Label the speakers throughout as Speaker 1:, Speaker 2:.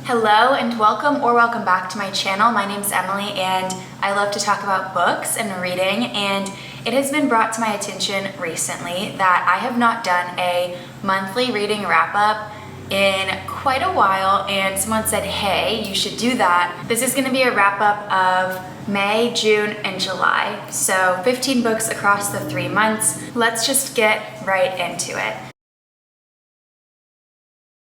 Speaker 1: Hello and welcome back to my channel. My name's Emily and I love to talk about books and reading, and it has been brought to my attention recently that I have not done a monthly reading wrap-up in quite a while, and someone said, hey, you should do that. This is going to be a wrap-up of May, June, and July. So 15 books across the 3 months. Let's just get right into it.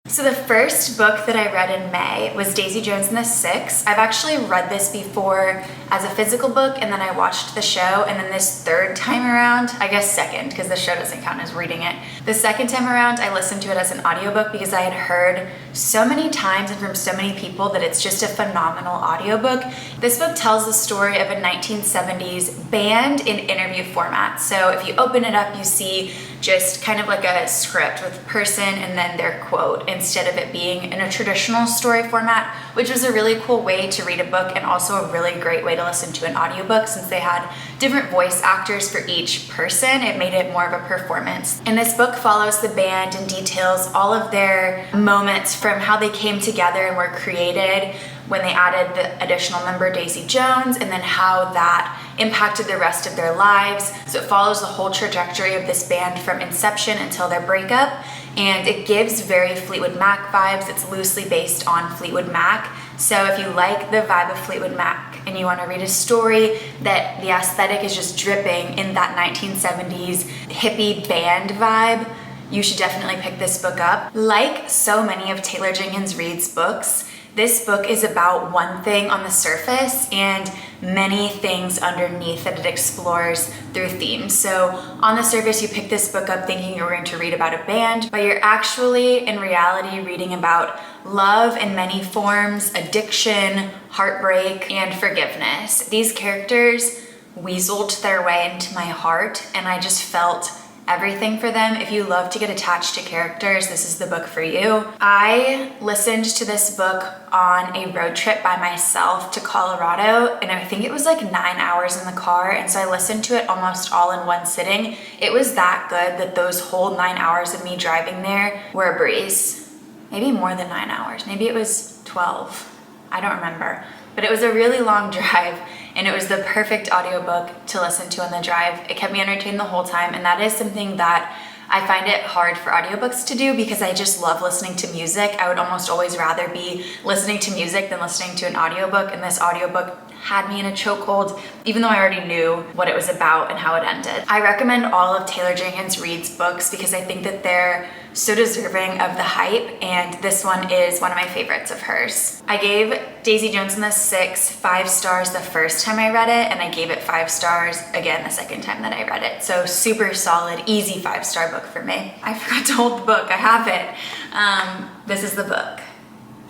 Speaker 1: So the first book that I read in May was Daisy Jones and the Six. I've actually read this before as a physical book, and then I watched the show, and then this third time around, I guess second, because the show doesn't count as reading it. The second time around, I listened to it as an audiobook because I had heard so many times and from so many people that it's just a phenomenal audiobook. This book tells the story of a 1970s band in interview format. So if you open it up, you see just kind of like a script with person and then their quote, instead of it being in a traditional story format, which was a really cool way to read a book and also a really great way to listen to an audiobook since they had different voice actors for each person. It made it more of a performance. And this book follows the band and details all of their moments from how they came together and were created when they added the additional member Daisy Jones, and then how that impacted the rest of their lives. So it follows the whole trajectory of this band from inception until their breakup, and it gives very Fleetwood Mac vibes. It's loosely based on Fleetwood Mac. So if you like the vibe of Fleetwood Mac and you want to read a story that the aesthetic is just dripping in that 1970s hippie band vibe, you should definitely pick this book up. Like so many of Taylor Jenkins Reid's books, this book is about one thing on the surface and many things underneath that it explores through themes. So on the surface, you pick this book up thinking you're going to read about a band, but you're actually in reality reading about love in many forms, addiction, heartbreak, and forgiveness. These characters weaseled their way into my heart, and I just felt everything for them. If you love to get attached to characters, this is the book for you. I listened to this book on a road trip by myself to Colorado, and I think it was like 9 hours in the car, and so I listened to it almost all in one sitting. It was that good that those whole 9 hours of me driving there were a breeze. Maybe more than 9 hours. Maybe it was 12. I don't remember. But it was a really long drive, and it was the perfect audiobook to listen to on the drive. It kept me entertained the whole time, and that is something that I find it hard for audiobooks to do because I just love listening to music. I would almost always rather be listening to music than listening to an audiobook, and this audiobook had me in a chokehold, even though I already knew what it was about and how it ended. I recommend all of Taylor Jenkins Reid's books because I think that they're so deserving of the hype, and this one is one of my favorites of hers. I gave Daisy Jones and the Six 5 stars the first time I read it, and I gave it 5 stars again the second time that I read it. So super solid, easy 5-star book for me. I forgot to hold the book, I have it. This is the book.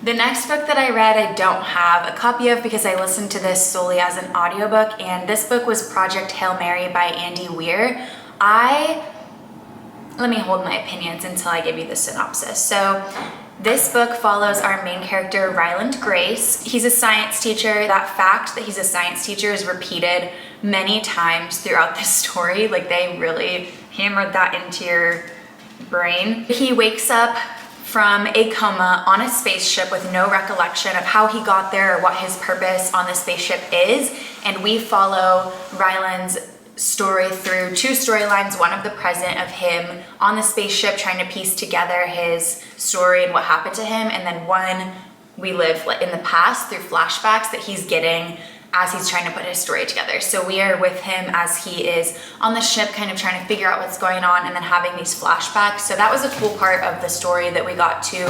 Speaker 1: The next book that I read, I don't have a copy of because I listened to this solely as an audiobook, and this book was Project Hail Mary by Andy Weir. Let me hold my opinions until I give you the synopsis. So this book follows our main character, Ryland Grace. He's a science teacher. That fact that he's a science teacher is repeated many times throughout this story. Like, they really hammered that into your brain. He wakes up from a coma on a spaceship with no recollection of how he got there or what his purpose on the spaceship is. And we follow Ryland's story through 2 storylines, one of the present of him on the spaceship trying to piece together his story and what happened to him, and then one we live in the past through flashbacks that he's getting as he's trying to put his story together. So we are with him as he is on the ship kind of trying to figure out what's going on and then having these flashbacks. So that was a cool part of the story, that we got to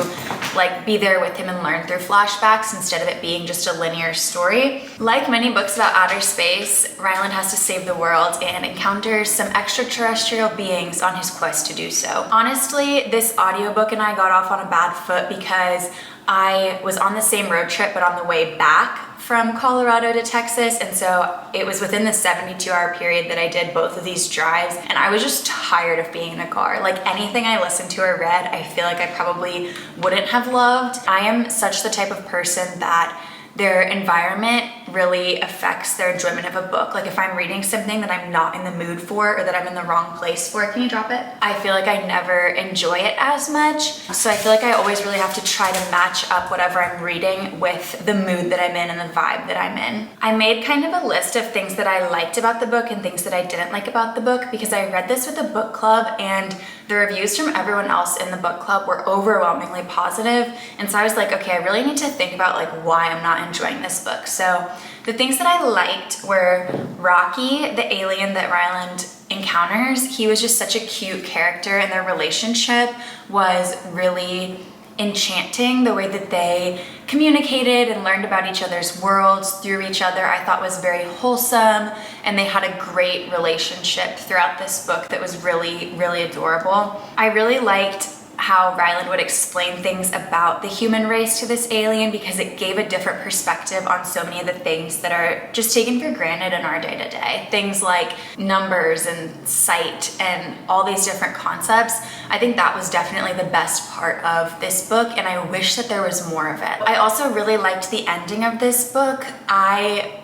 Speaker 1: like be there with him and learn through flashbacks instead of it being just a linear story. Like many books about outer space, Ryland has to save the world and encounters some extraterrestrial beings on his quest to do so. Honestly, this audiobook and I got off on a bad foot because I was on the same road trip but on the way back from Colorado to Texas, and so it was within the 72-hour period that I did both of these drives, and I was just tired of being in a car. Like, anything I listened to or read, I feel like I probably wouldn't have loved. I am such the type of person that their environment really affects their enjoyment of a book. Like if I'm reading something that I'm not in the mood for or that I'm in the wrong place for, can you drop it? I feel like I never enjoy it as much. So I feel like I always really have to try to match up whatever I'm reading with the mood that I'm in and the vibe that I'm in. I made kind of a list of things that I liked about the book and things that I didn't like about the book because I read this with a book club and the reviews from everyone else in the book club were overwhelmingly positive. And so I was like, okay, I really need to think about like why I'm not enjoying this book. So the things that I liked were Rocky, the alien that Ryland encounters. He was just such a cute character and their relationship was really enchanting. The way that they communicated and learned about each other's worlds through each other I thought was very wholesome, and they had a great relationship throughout this book that was really, really adorable. I really liked how Ryland would explain things about the human race to this alien because it gave a different perspective on so many of the things that are just taken for granted in our day-to-day. Things like numbers and sight and all these different concepts. I think that was definitely the best part of this book, and I wish that there was more of it. I also really liked the ending of this book. I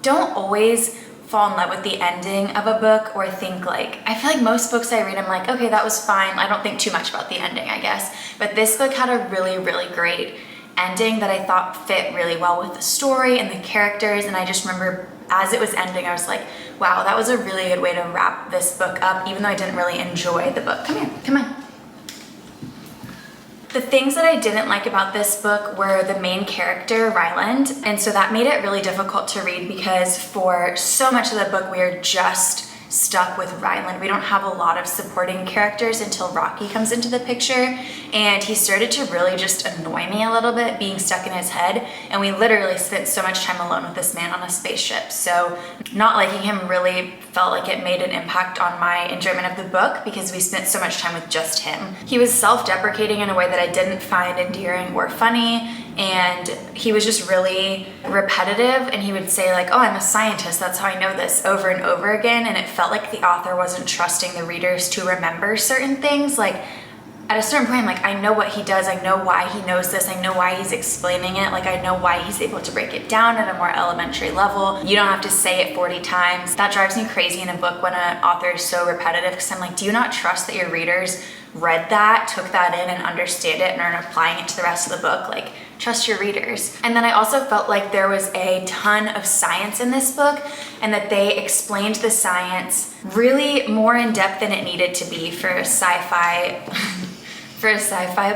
Speaker 1: don't always fall in love with the ending of a book or think like, I feel like most books I read, I'm like, okay, that was fine. I don't think too much about the ending, I guess. But this book had a really, really great ending that I thought fit really well with the story and the characters. And I just remember as it was ending, I was like, wow, that was a really good way to wrap this book up, even though I didn't really enjoy the book. Come here, come on. The things that I didn't like about this book were the main character, Ryland, and so that made it really difficult to read because for so much of the book we are just stuck with Ryland. We don't have a lot of supporting characters until Rocky comes into the picture, and he started to really just annoy me a little bit being stuck in his head, and we literally spent so much time alone with this man on a spaceship. So not liking him really felt like it made an impact on my enjoyment of the book because we spent so much time with just him. He was self-deprecating in a way that I didn't find endearing or funny, and he was just really repetitive, and he would say like, oh, I'm a scientist, that's how I know this, over and over again, and it felt like the author wasn't trusting the readers to remember certain things. Like at a certain point, I'm like, I know what he does, I know why he knows this, I know why he's explaining it, like I know why he's able to break it down at a more elementary level. You don't have to say it 40 times. That drives me crazy in a book when an author is so repetitive because I'm like, do you not trust that your readers read that, took that in and understand it and are applying it to the rest of the book? Like, trust your readers. And then I also felt like there was a ton of science in this book and that they explained the science really more in depth than it needed to be for a sci-fi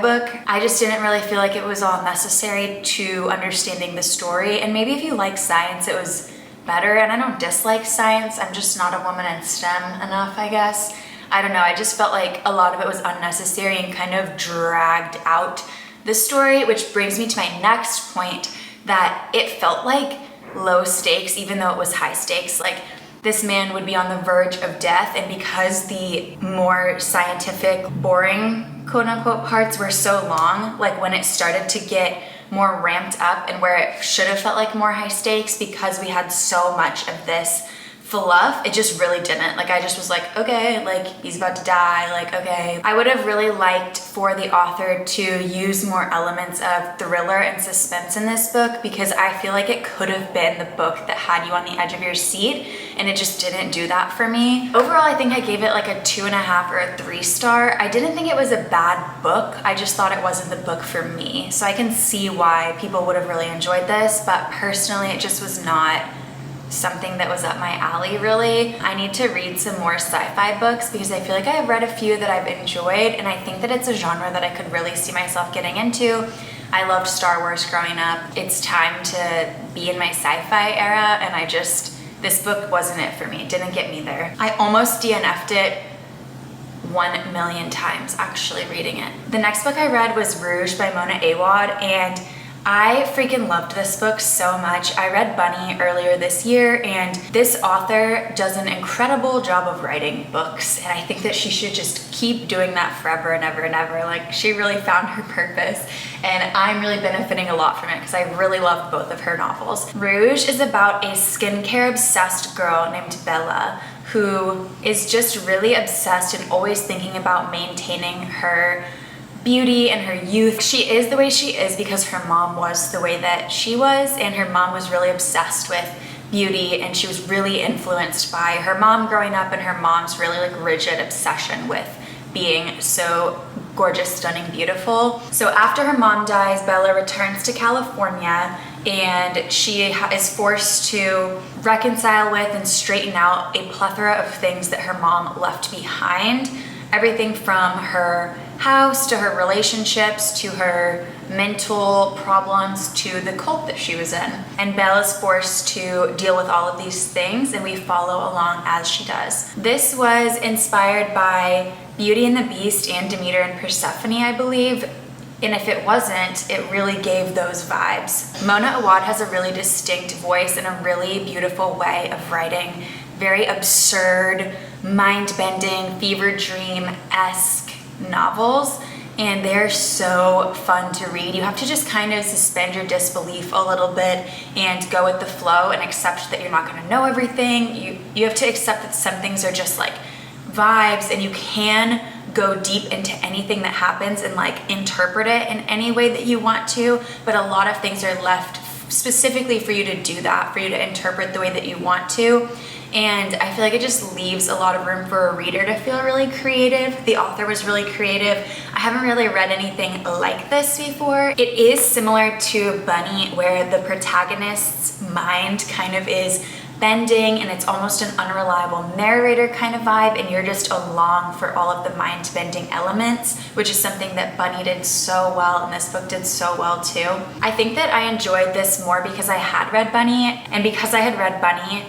Speaker 1: book. I just didn't really feel like it was all necessary to understanding the story. And maybe if you like science, it was better. And I don't dislike science. I'm just not a woman in STEM enough, I guess. I don't know. I just felt like a lot of it was unnecessary and kind of dragged out the story, which brings me to my next point, that it felt like low stakes, even though it was high stakes. Like this man would be on the verge of death, and because the more scientific, boring, quote unquote, parts were so long, like when it started to get more ramped up and where it should have felt like more high stakes because we had so much of this fluff, it just really didn't. Like I just was like, okay, like he's about to die, like okay. I would have really liked for the author to use more elements of thriller and suspense in this book because I feel like it could have been the book that had you on the edge of your seat, and it just didn't do that for me. Overall, I think I gave it like a 2.5 or a 3 star. I didn't think it was a bad book, I just thought it wasn't the book for me. So I can see why people would have really enjoyed this, but personally it just was not something that was up my alley really. I need to read some more sci-fi books because I feel like I've read a few that I've enjoyed, and I think that it's a genre that I could really see myself getting into. I loved Star Wars growing up. It's time to be in my sci-fi era, and this book wasn't it for me. It didn't get me there. I almost DNF'd it 1 million times actually reading it. The next book I read was Rouge by Mona Awad, and I freaking loved this book so much. I read Bunny earlier this year, and this author does an incredible job of writing books, and I think that she should just keep doing that forever and ever and ever. Like, she really found her purpose, and I'm really benefiting a lot from it because I really loved both of her novels. Rouge is about a skincare obsessed girl named Bella who is just really obsessed and always thinking about maintaining her beauty and her youth. She is the way she is because her mom was the way that she was, and her mom was really obsessed with beauty, and she was really influenced by her mom growing up and her mom's really like rigid obsession with being so gorgeous, stunning, beautiful. So after her mom dies, Bella returns to California, and she is forced to reconcile with and straighten out a plethora of things that her mom left behind. Everything from her house to her relationships to her mental problems to the cult that she was in. And Bella's forced to deal with all of these things, and we follow along as she does. This was inspired by Beauty and the Beast and Demeter and Persephone, I believe. And if it wasn't, it really gave those vibes. Mona Awad has a really distinct voice and a really beautiful way of writing very absurd, mind-bending, fever dream-esque novels, and they're so fun to read. You have to just kind of suspend your disbelief a little bit and go with the flow and accept that you're not going to know everything. You have to accept that some things are just like vibes, and you can go deep into anything that happens and like interpret it in any way that you want to, but a lot of things are left specifically for you to do that, for you to interpret the way that you want to. And I feel like it just leaves a lot of room for a reader to feel really creative. The author was really creative. I haven't really read anything like this before. It is similar to Bunny, where the protagonist's mind kind of is bending and it's almost an unreliable narrator kind of vibe, and you're just along for all of the mind-bending elements, which is something that Bunny did so well and this book did so well too. I think that I enjoyed this more because I had read Bunny, and because I had read Bunny,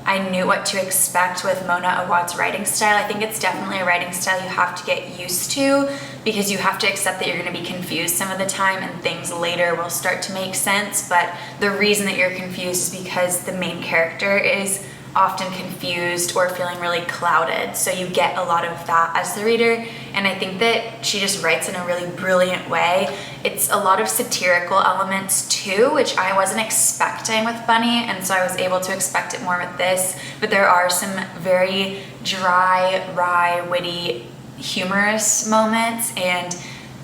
Speaker 1: I knew what to expect with Mona Awad's writing style. I think it's definitely a writing style you have to get used to, because you have to accept that you're going to be confused some of the time and things later will start to make sense. But the reason that you're confused is because the main character is often confused or feeling really clouded. So you get a lot of that as the reader. And I think that she just writes in a really brilliant way. It's a lot of satirical elements too, which I wasn't expecting with Bunny, and so I was able to expect it more with this. But there are some very dry, wry, witty, humorous moments, and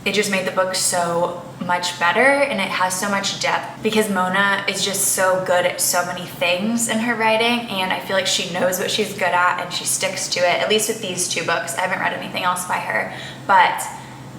Speaker 1: it just made the book so much better, and it has so much depth because Mona is just so good at so many things in her writing, and I feel like she knows what she's good at and she sticks to it, at least with these two books. I haven't read anything else by her, but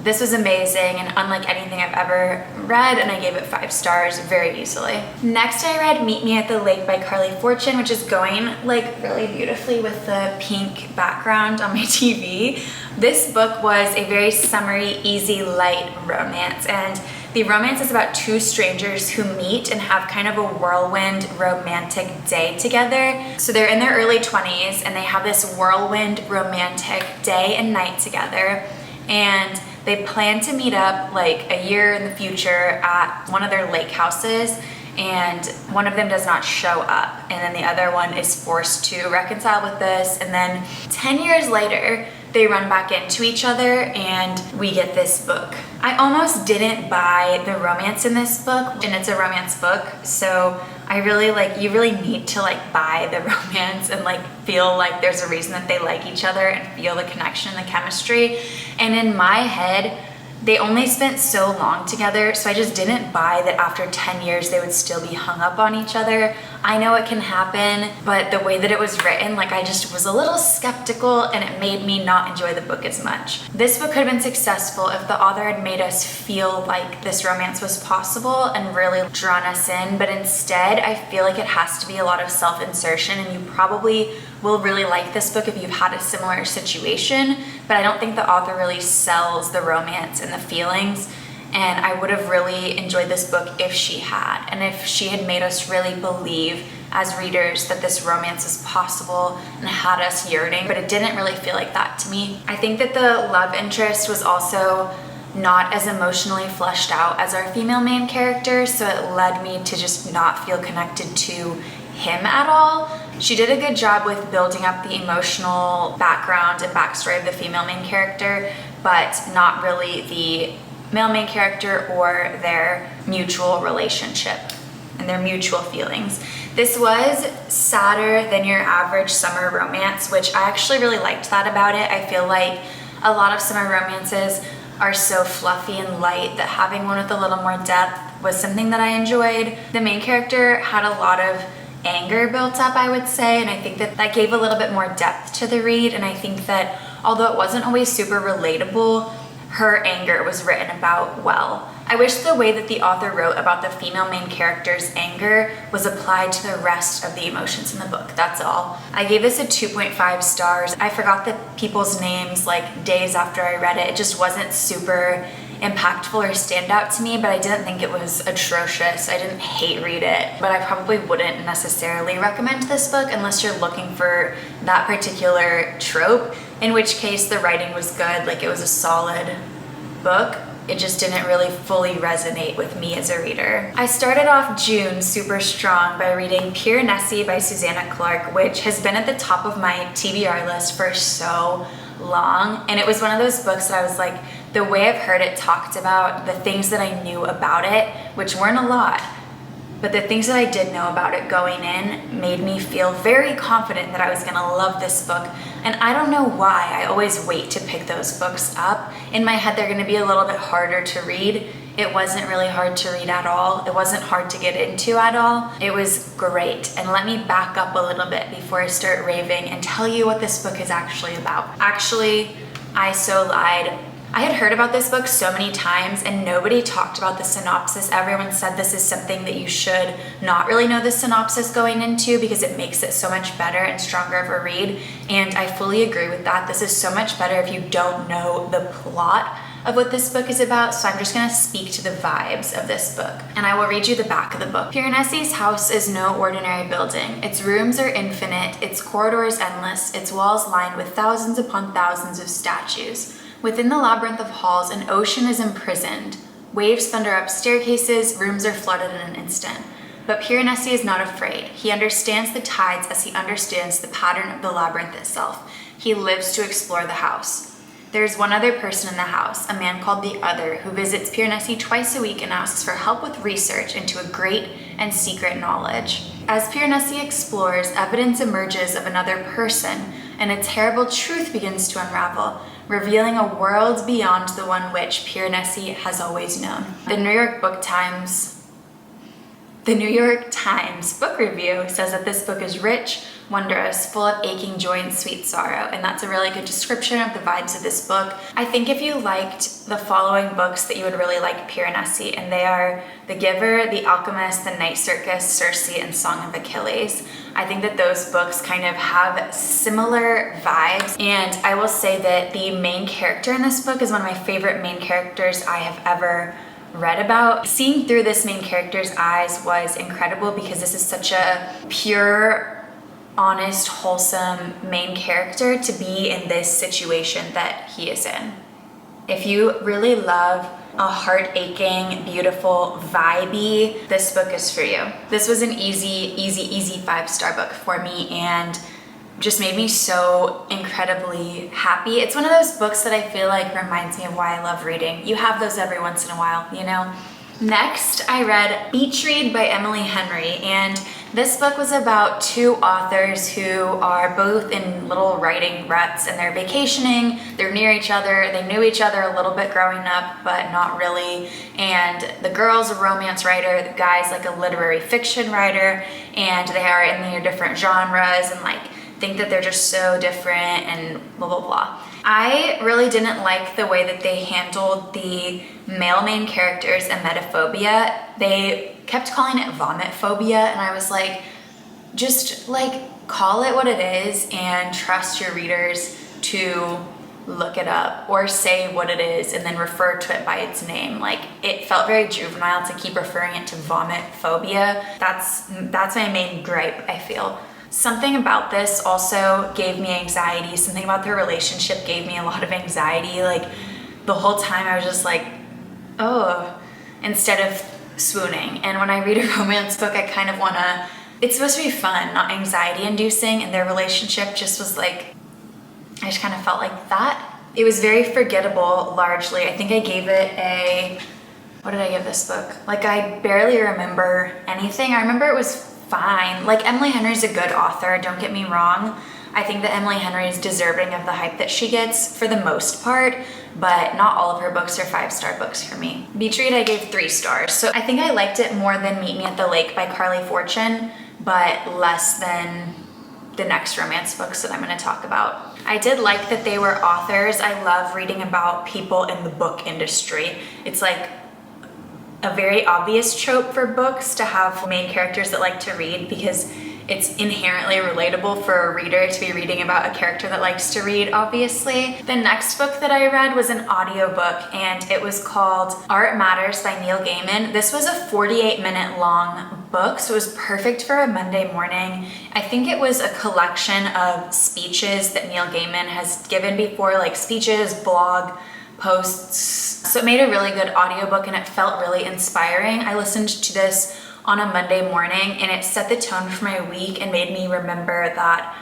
Speaker 1: this was amazing and unlike anything I've ever read, and I gave it 5 stars very easily. Next, I read Meet Me at the Lake by Carley Fortune, which is going like really beautifully with the pink background on my TV. This book was a very summery, easy, light romance, and the romance is about 2 strangers who meet and have kind of a whirlwind romantic day together. So they're in their early 20s and they have this whirlwind romantic day and night together, and they plan to meet up like a year in the future at one of their lake houses, and one of them does not show up, and then the other one is forced to reconcile with this, and then 10 years later they run back into each other and we get this book. I almost didn't buy the romance in this book, and it's a romance book, so I really you really need to buy the romance and feel like there's a reason that they like each other and feel the connection and the chemistry. And in my head, they only spent so long together, so I just didn't buy that after 10 years they would still be hung up on each other. I know it can happen, but the way that it was written, I just was a little skeptical, and it made me not enjoy the book as much. This book could have been successful if the author had made us feel like this romance was possible and really drawn us in, but instead I feel like it has to be a lot of self-insertion, and you probably will really like this book if you've had a similar situation, but I don't think the author really sells the romance and the feelings, and I would have really enjoyed this book if she had, and if she had made us really believe as readers that this romance is possible and had us yearning, but it didn't really feel like that to me. I think that the love interest was also not as emotionally fleshed out as our female main character, so it led me to just not feel connected to him at all. She did a good job with building up the emotional background and backstory of the female main character, but not really the male main character or their mutual relationship and their mutual feelings. This was sadder than your average summer romance, which I actually really liked that about it. I feel like a lot of summer romances are so fluffy and light that having one with a little more depth was something that I enjoyed. The main character had a lot of anger built up, I would say, and I think that that gave a little bit more depth to the read, and I think that although it wasn't always super relatable, her anger was written about well. I wish the way that the author wrote about the female main character's anger was applied to the rest of the emotions in the book, that's all. I gave this a 2.5 stars. I forgot the people's names like days after I read it. It just wasn't super impactful or stand out to me, but I didn't think it was atrocious. I didn't hate read it, but I probably wouldn't necessarily recommend this book unless you're looking for that particular trope, in which case the writing was good, like it was a solid book. It just didn't really fully resonate with me as a reader. I started off June super strong by reading Piranesi by Susanna Clarke, which has been at the top of my TBR list for so long, and it was one of those books that I was like, the way I've heard it talked about, the things that I knew about it, which weren't a lot, but the things that I did know about it going in made me feel very confident that I was gonna love this book. And I don't know why, I always wait to pick those books up. In my head, they're gonna be a little bit harder to read. It wasn't really hard to read at all. It wasn't hard to get into at all. It was great. And let me back up a little bit before I start raving and tell you what this book is actually about. Actually, I so lied. I had heard about this book so many times and nobody talked about the synopsis. Everyone said this is something that you should not really know the synopsis going into because it makes it so much better and stronger of a read. And I fully agree with that. This is so much better if you don't know the plot of what this book is about, so I'm just gonna speak to the vibes of this book. And I will read you the back of the book. Piranesi's house is no ordinary building. Its rooms are infinite, its corridors endless, its walls lined with thousands upon thousands of statues. Within the labyrinth of halls, an ocean is imprisoned. Waves thunder up staircases, rooms are flooded in an instant. But Piranesi is not afraid. He understands the tides as he understands the pattern of the labyrinth itself. He lives to explore the house. There is one other person in the house, a man called the Other, who visits Piranesi twice a week and asks for help with research into a great and secret knowledge. As Piranesi explores, evidence emerges of another person, and a terrible truth begins to unravel, revealing a world beyond the one which Piranesi has always known. The New York Times book review says that this book is rich, wondrous, full of aching joy and sweet sorrow, and that's a really good description of the vibes of this book. I think if you liked the following books that you would really like Piranesi, and they are The Giver, The Alchemist, The Night Circus, Circe, and Song of Achilles. I think that those books kind of have similar vibes, and I will say that the main character in this book is one of my favorite main characters I have ever read about. Seeing through this main character's eyes was incredible because this is such a pure, honest, wholesome main character to be in this situation that he is in. If you really love a heart-aching, beautiful, vibey, this book is for you. This was an easy 5-star book for me and just made me so incredibly happy. It's one of those books that I feel like reminds me of why I love reading. You have those every once in a while, you know? Next, I read Beach Read by Emily Henry, and this book was about two authors who are both in little writing ruts and they're vacationing, they're near each other, they knew each other a little bit growing up, but not really, and the girl's a romance writer, the guy's like a literary fiction writer, and they are in their different genres and like think that they're just so different and blah, blah, blah. I really didn't like the way that they handled the male main characters' emetophobia. They kept calling it vomit phobia, and I was like, just like call it what it is and trust your readers to look it up or say what it is and then refer to it by its name. Like, it felt very juvenile to keep referring it to vomit phobia. That's my main gripe, I feel. Something about this also gave me anxiety. Something about their relationship gave me a lot of anxiety. Like, the whole time I was just like, oh, instead of swooning. And when I read a romance book, I kind of wanna, it's supposed to be fun, not anxiety inducing, and their relationship just was like, I just kind of felt like that. It was very forgettable, largely. I think I gave it a, what did I give this book? Like, I barely remember anything. I remember it was fine. Like, Emily Henry's a good author, don't get me wrong, I think that Emily Henry is deserving of the hype that she gets for the most part, but not all of her books are 5-star books for me. Beach read I gave 3 stars. So I think I liked it more than Meet Me at the Lake by Carley Fortune, but less than the next romance books that I'm going to talk about. I did like that they were authors. I love reading about people in the book industry. It's like a very obvious trope for books to have main characters that like to read, because it's inherently relatable for a reader to be reading about a character that likes to read, obviously. The next book that I read was an audiobook, and it was called Art Matters by Neil Gaiman. This was a 48-minute long book, so it was perfect for a Monday morning. I think it was a collection of speeches that Neil Gaiman has given before, like speeches, blog posts. So it made a really good audiobook, and it felt really inspiring. I listened to this on a Monday morning, and it set the tone for my week and made me remember that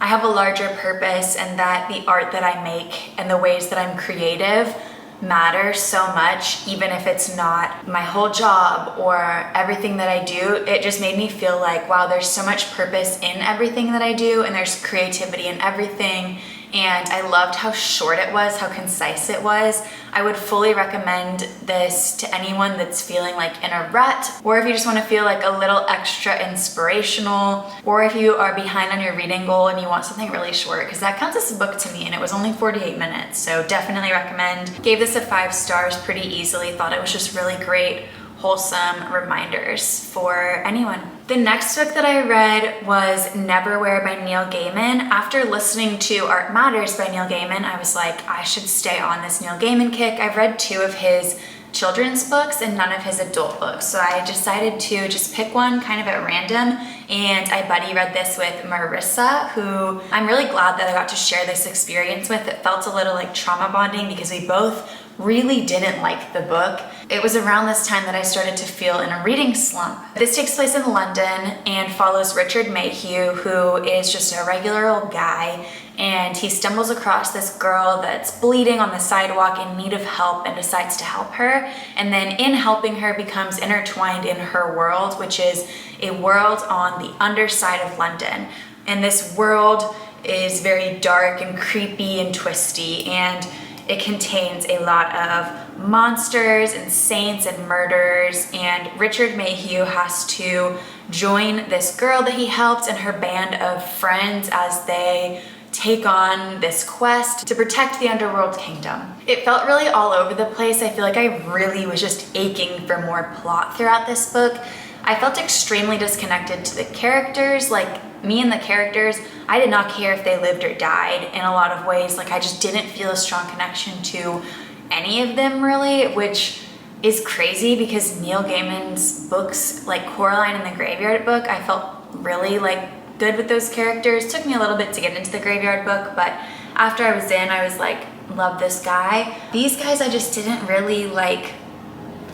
Speaker 1: I have a larger purpose, and that the art that I make and the ways that I'm creative matter so much, even if it's not my whole job or everything that I do. It just made me feel like, wow, there's so much purpose in everything that I do, and there's creativity in everything. And I loved how short it was, how concise it was. I would fully recommend this to anyone that's feeling like in a rut, or if you just want to feel like a little extra inspirational, or if you are behind on your reading goal and you want something really short, because that counts as a book to me, and it was only 48 minutes. So definitely recommend. Gave this a 5 stars pretty easily. Thought it was just really great, wholesome reminders for anyone. The next book that I read was Neverwhere by Neil Gaiman. After listening to Art Matters by Neil Gaiman, I was like, I should stay on this Neil Gaiman kick. I've read 2 of his children's books and none of his adult books, so I decided to just pick one kind of at random, and I buddy read this with Marissa, who I'm really glad that I got to share this experience with. It felt a little like trauma bonding because we both really didn't like the book. It was around this time that I started to feel in a reading slump. This takes place in London and follows Richard Mayhew, who is just a regular old guy, and he stumbles across this girl that's bleeding on the sidewalk in need of help and decides to help her, and then in helping her becomes intertwined in her world, which is a world on the underside of London. And this world is very dark and creepy and twisty, and it contains a lot of monsters and saints and murders, and Richard Mayhew has to join this girl that he helped and her band of friends as they take on this quest to protect the underworld kingdom. It felt really all over the place. I feel like I really was just aching for more plot throughout this book. I felt extremely disconnected to the characters. Like, me and the characters, I did not care if they lived or died in a lot of ways. Like, I just didn't feel a strong connection to any of them really, which is crazy because Neil Gaiman's books, like Coraline and the Graveyard Book, I felt really like good with those characters. It took me a little bit to get into the Graveyard Book, but after I was in, I was like, love this guy. These guys I just didn't really like.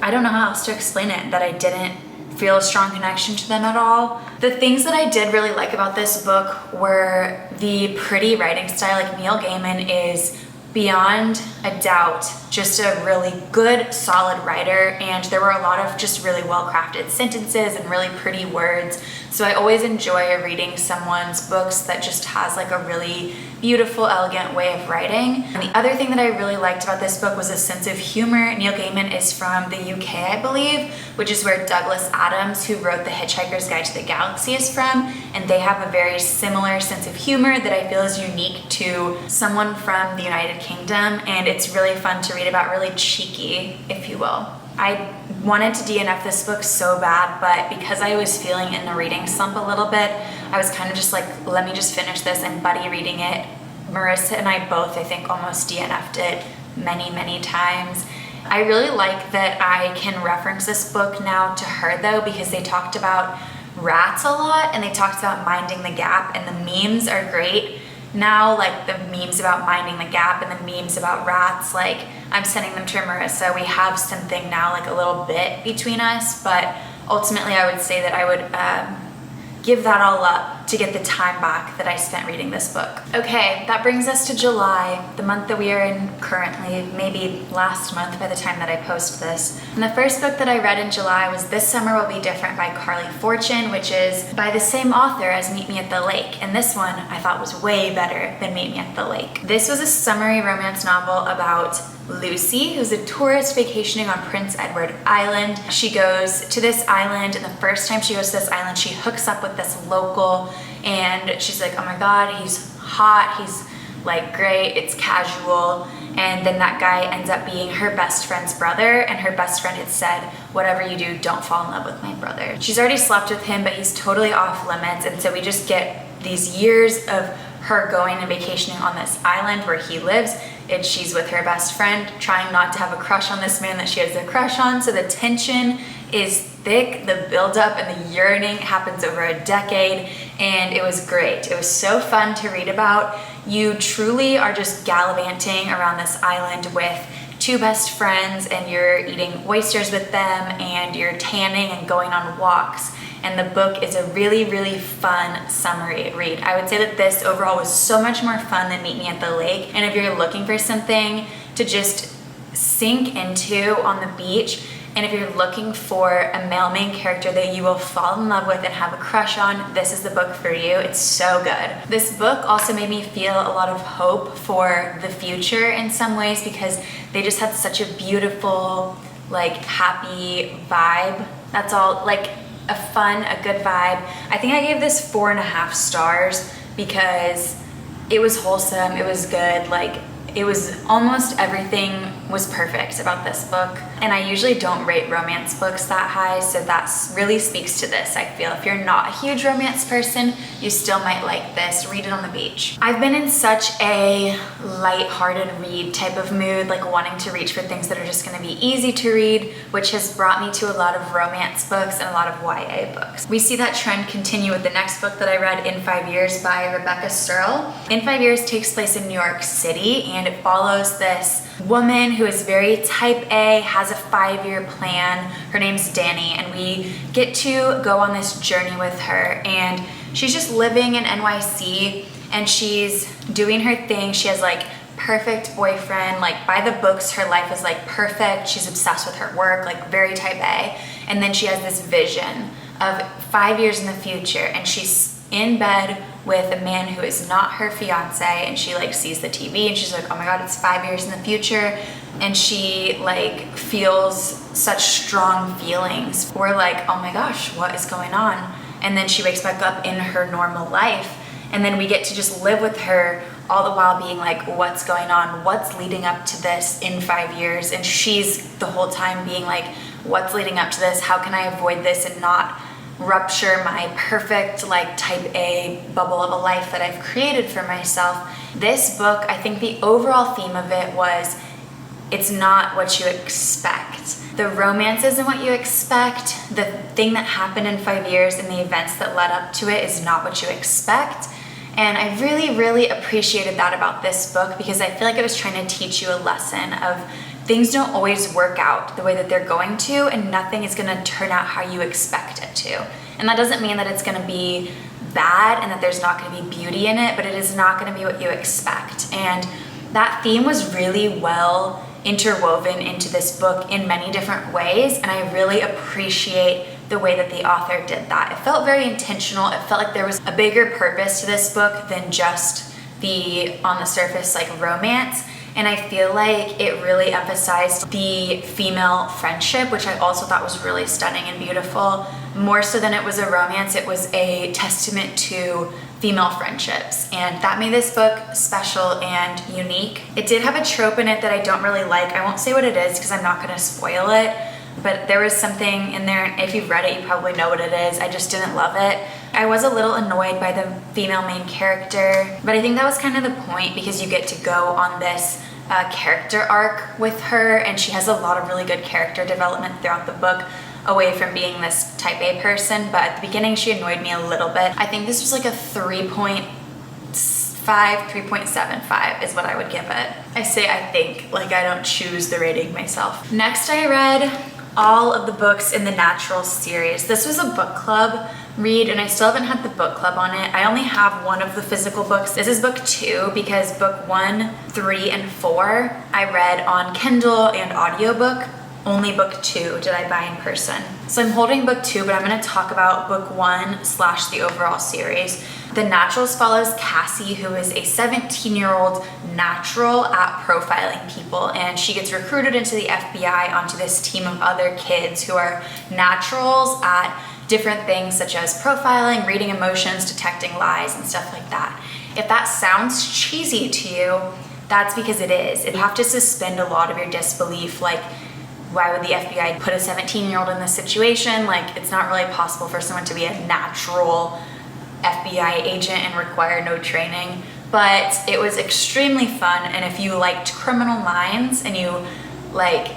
Speaker 1: I don't know how else to explain it, that I didn't feel a strong connection to them at all. The things that I did really like about this book were the pretty writing style. Like, Neil Gaiman is beyond a doubt just a really good, solid writer, and there were a lot of just really well-crafted sentences and really pretty words. So I always enjoy reading someone's books that just has like a really beautiful, elegant way of writing. And the other thing that I really liked about this book was a sense of humor. Neil Gaiman is from the UK, I believe, which is where Douglas Adams, who wrote The Hitchhiker's Guide to the Galaxy, is from, and they have a very similar sense of humor that I feel is unique to someone from the United Kingdom, and it's really fun to read about, really cheeky, if you will. I wanted to DNF this book so bad, but because I was feeling in the reading slump a little bit, I was kind of just like, let me just finish this and buddy reading it. Marissa and I both, I think, almost DNF'd it many times. I really like that I can reference this book now to her though, because they talked about rats a lot and they talked about minding the gap, and the memes are great now, like the memes about minding the gap and the memes about rats. Like, I'm sending them to Marissa. We have something now, like a little bit between us, but ultimately I would say that I would give that all up to get the time back that I spent reading this book. Okay, that brings us to July, the month that we are in currently, maybe last month by the time that I post this. And the first book that I read in July was This Summer Will Be Different by Carley Fortune, which is by the same author as Meet Me at the Lake. And this one I thought was way better than Meet Me at the Lake. This was a summery romance novel about Lucy, who's a tourist vacationing on Prince Edward Island. She goes to this island, and the first time she goes to this island, she hooks up with this local, and she's like, oh my god, he's hot, he's like great, it's casual. And then that guy ends up being her best friend's brother, and her best friend had said, whatever you do, don't fall in love with my brother. She's already slept with him, but he's totally off limits, and so we just get these years of her going and vacationing on this island where he lives. And she's with her best friend, trying not to have a crush on this man that she has a crush on. So the tension is thick, the buildup and the yearning happens over a decade, and it was great. It was so fun to read about. You truly are just gallivanting around this island with two best friends, and you're eating oysters with them, and you're tanning and going on walks. And the book is a really, really fun summery read. I would say that this overall was so much more fun than Meet Me at the Lake. And if you're looking for something to just sink into on the beach, and if you're looking for a male main character that you will fall in love with and have a crush on, this is the book for you. It's so good. This book also made me feel a lot of hope for the future in some ways, because they just had such a beautiful, like, happy vibe. That's all, like, a fun, a good vibe. I think I gave this 4.5 stars because it was wholesome, it was good, like it was almost everything was perfect about this book. And I usually don't rate romance books that high, so that really speaks to this. I feel if you're not a huge romance person, you still might like this. Read it on the beach. I've been in such a light-hearted read type of mood, like wanting to reach for things that are just gonna be easy to read, which has brought me to a lot of romance books and a lot of YA books. We see that trend continue with the next book that I read, In 5 Years by Rebecca Serle. In 5 Years takes place in New York City, and it follows this woman who is very type A, has a 5-year plan. Her name's Dani, and we get to go on this journey with her, and she's just living in NYC, and she's doing her thing. She has like perfect boyfriend, like by the books her life is like perfect. She's obsessed with her work, like very type A. And then she has this vision of 5 years in the future, and she's in bed with a man who is not her fiance, and she like sees the TV and she's like, oh my god, it's 5 years in the future. And she like feels such strong feelings for like, oh my gosh, what is going on? And then she wakes back up in her normal life, and then we get to just live with her all the while being like, what's going on? What's leading up to this in 5 years? And she's the whole time being like, what's leading up to this? How can I avoid this and not rupture my perfect like type A bubble of a life that I've created for myself? This book, I think the overall theme of it was, it's not what you expect. The romance isn't what you expect. The thing that happened in 5 years and the events that led up to it is not what you expect. And I really, really appreciated that about this book, because I feel like it was trying to teach you a lesson of things don't always work out the way that they're going to, and nothing is gonna turn out how you expect it to. And that doesn't mean that it's gonna be bad and that there's not gonna be beauty in it, but it is not gonna be what you expect. And that theme was really well interwoven into this book in many different ways, and I really appreciate the way that the author did that. It felt very intentional. It felt like there was a bigger purpose to this book than just the on the surface like romance. And I feel like it really emphasized the female friendship, which I also thought was really stunning and beautiful. More so than it was a romance, it was a testament to female friendships. And that made this book special and unique. It did have a trope in it that I don't really like. I won't say what it is because I'm not gonna spoil it, but there was something in there, if you've read it, you probably know what it is. I just didn't love it. I was a little annoyed by the female main character, but I think that was kind of the point, because you get to go on this character arc with her, and she has a lot of really good character development throughout the book, away from being this type A person. But at the beginning she annoyed me a little bit. I think this was like a 3.5, 3.75 is what I would give it. I say I think, like I don't choose the rating myself. Next I read all of the books in the Natural series. This was a book club read, and I still haven't had the book club on it. I only have one of the physical books. This is book 2 because book 1, 3, and 4 I read on Kindle and audiobook. Only book 2 did I buy in person. So I'm holding book 2, but I'm going to talk about book 1 / the overall series. The Naturals follows Cassie, who is a 17-year-old natural at profiling people, and she gets recruited into the FBI onto this team of other kids who are naturals at different things such as profiling, reading emotions, detecting lies, and stuff like that. If that sounds cheesy to you, that's because it is. You have to suspend a lot of your disbelief, like, why would the FBI put a 17-year-old in this situation? Like, it's not really possible for someone to be a natural FBI agent and require no training. But it was extremely fun, and if you liked Criminal Minds and you like,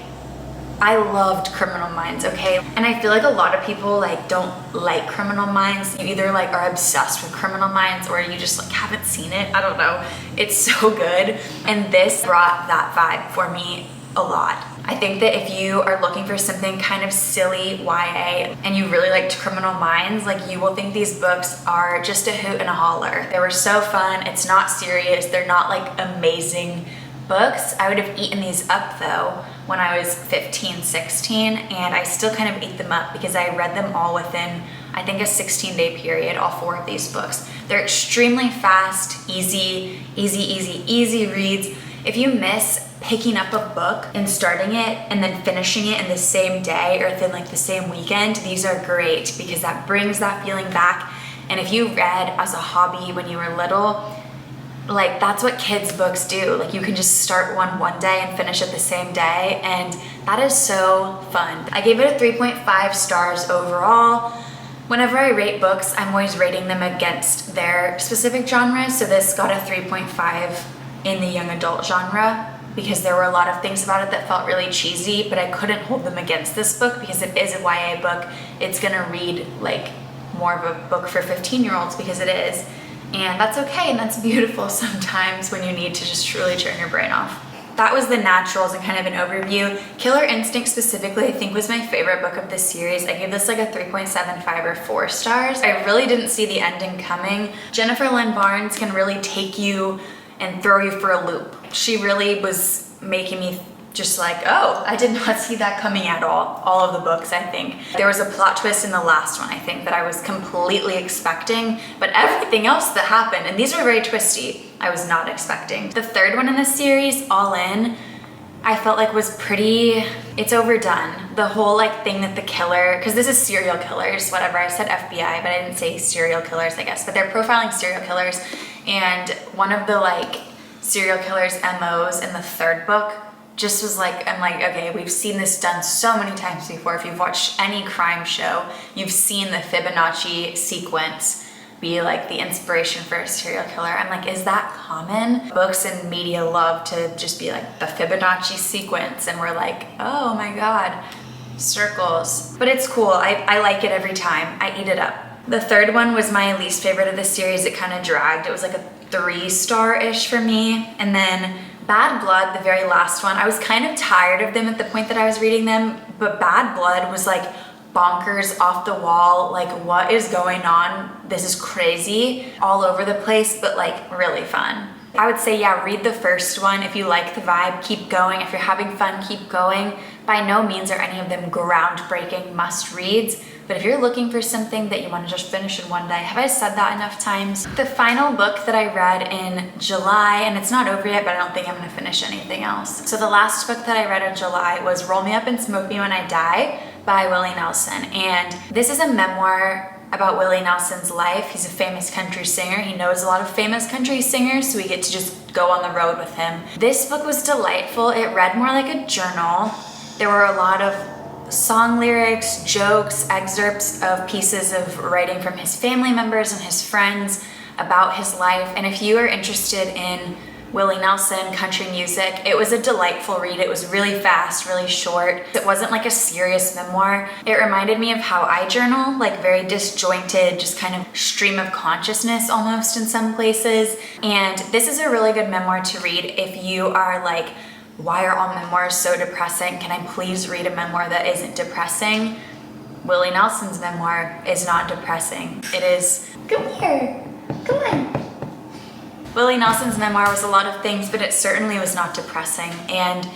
Speaker 1: I loved Criminal Minds, okay? And I feel like a lot of people like don't like Criminal Minds. You either like are obsessed with Criminal Minds or you just like haven't seen it. I don't know. It's so good. And this brought that vibe for me a lot. I think that if you are looking for something kind of silly YA and you really liked Criminal Minds, like, you will think these books are just a hoot and a holler. They were so fun. It's not serious. They're not like amazing books. I would have eaten these up though when I was 15, 16, and I still kind of ate them up because I read them all within, I think, a 16-day period, all 4 of these books. They're extremely fast, easy reads. If you miss picking up a book and starting it and then finishing it in the same day or within like the same weekend, these are great because that brings that feeling back. And if you read as a hobby when you were little, like, that's what kids' books do. Like, you can just start one day and finish it the same day, and that is so fun. I gave it a 3.5 stars overall. Whenever I rate books, I'm always rating them against their specific genre, so this got a 3.5 in the young adult genre because there were a lot of things about it that felt really cheesy, but I couldn't hold them against this book because it is a YA book. It's gonna read like more of a book for 15-year-olds because it is. And that's okay, and that's beautiful sometimes when you need to just truly turn your brain off. That was The Naturals and kind of an overview. Killer Instinct specifically, I think, was my favorite book of this series. I gave this like a 3.75 or 4 stars. I really didn't see the ending coming. Jennifer Lynn Barnes can really take you and throw you for a loop. She really was making me just like, oh, I did not see that coming at all of the books, I think. There was a plot twist in the last one, I think, that I was completely expecting, but everything else that happened, and these were very twisty, I was not expecting. The third one in the series, All In, I felt like was pretty, it's overdone. The whole like thing that the killer, because this is serial killers, whatever, I said FBI, but I didn't say serial killers, I guess, but they're profiling serial killers, and one of the like serial killers' MOs in the third book just was like, I'm like, okay, we've seen this done so many times before. If you've watched any crime show, you've seen the Fibonacci sequence be like the inspiration for a serial killer. I'm like, is that common? Books and media love to just be like the Fibonacci sequence, and we're like, oh my God, circles. But it's cool, I like it every time, I eat it up. The third one was my least favorite of the series. It kind of dragged. It was like a 3-star-ish for me. And then Bad Blood, the very last one, I was kind of tired of them at the point that I was reading them, but Bad Blood was like bonkers, off the wall, like, what is going on? This is crazy, all over the place, but like really fun. I would say, yeah, read the first one. If you like the vibe, keep going. If you're having fun, keep going. By no means are any of them groundbreaking must-reads, but if you're looking for something that you want to just finish in one day, have I said that enough times? The final book that I read in July, and it's not over yet, but I don't think I'm going to finish anything else. So the last book that I read in July was Roll Me Up and Smoke Me When I Die by Willie Nelson, and this is a memoir about Willie Nelson's life. He's a famous country singer. He knows a lot of famous country singers, so we get to just go on the road with him. This book was delightful. It read more like a journal. There were a lot of song lyrics, jokes, excerpts of pieces of writing from his family members and his friends about his life. And if you are interested in Willie Nelson, country music, it was a delightful read. It was really fast, really short. It wasn't like a serious memoir. It reminded me of how I journal, like very disjointed, just kind of stream of consciousness almost in some places. And this is a really good memoir to read if you are like why are all memoirs so depressing? Can I please read a memoir that isn't depressing? Willie Nelson's memoir is not depressing. It is, come here, come on. Willie Nelson's memoir was a lot of things, but it certainly was not depressing. And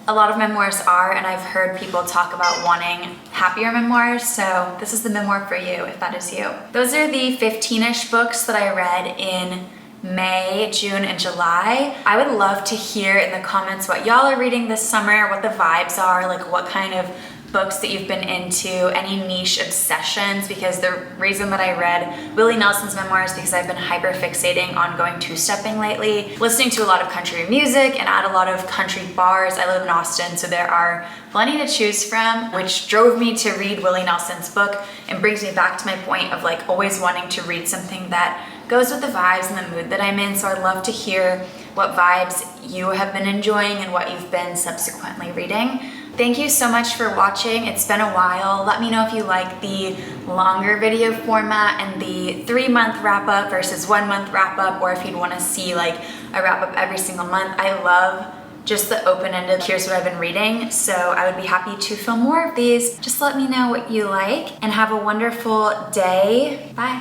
Speaker 1: a lot of memoirs are, and I've heard people talk about wanting happier memoirs, so this is the memoir for you, if that is you. Those are the 15-ish books that I read in May, June, and July. I would love to hear in the comments what y'all are reading this summer, what the vibes are, like what kind of books that you've been into, any niche obsessions, because the reason that I read Willie Nelson's memoir is because I've been hyper fixating on going two-stepping lately, listening to a lot of country music and at a lot of country bars. I live in Austin, so there are plenty to choose from, which drove me to read Willie Nelson's book and brings me back to my point of like always wanting to read something that goes with the vibes and the mood that I'm in. So I'd love to hear what vibes you have been enjoying and what you've been subsequently reading. Thank you so much for watching. It's been a while. Let me know if you like the longer video format and the 3-month wrap up versus 1-month wrap up, or if you'd want to see like a wrap up every single month. I love just the open-ended, here's what I've been reading. So I would be happy to film more of these. Just let me know what you like and have a wonderful day. Bye.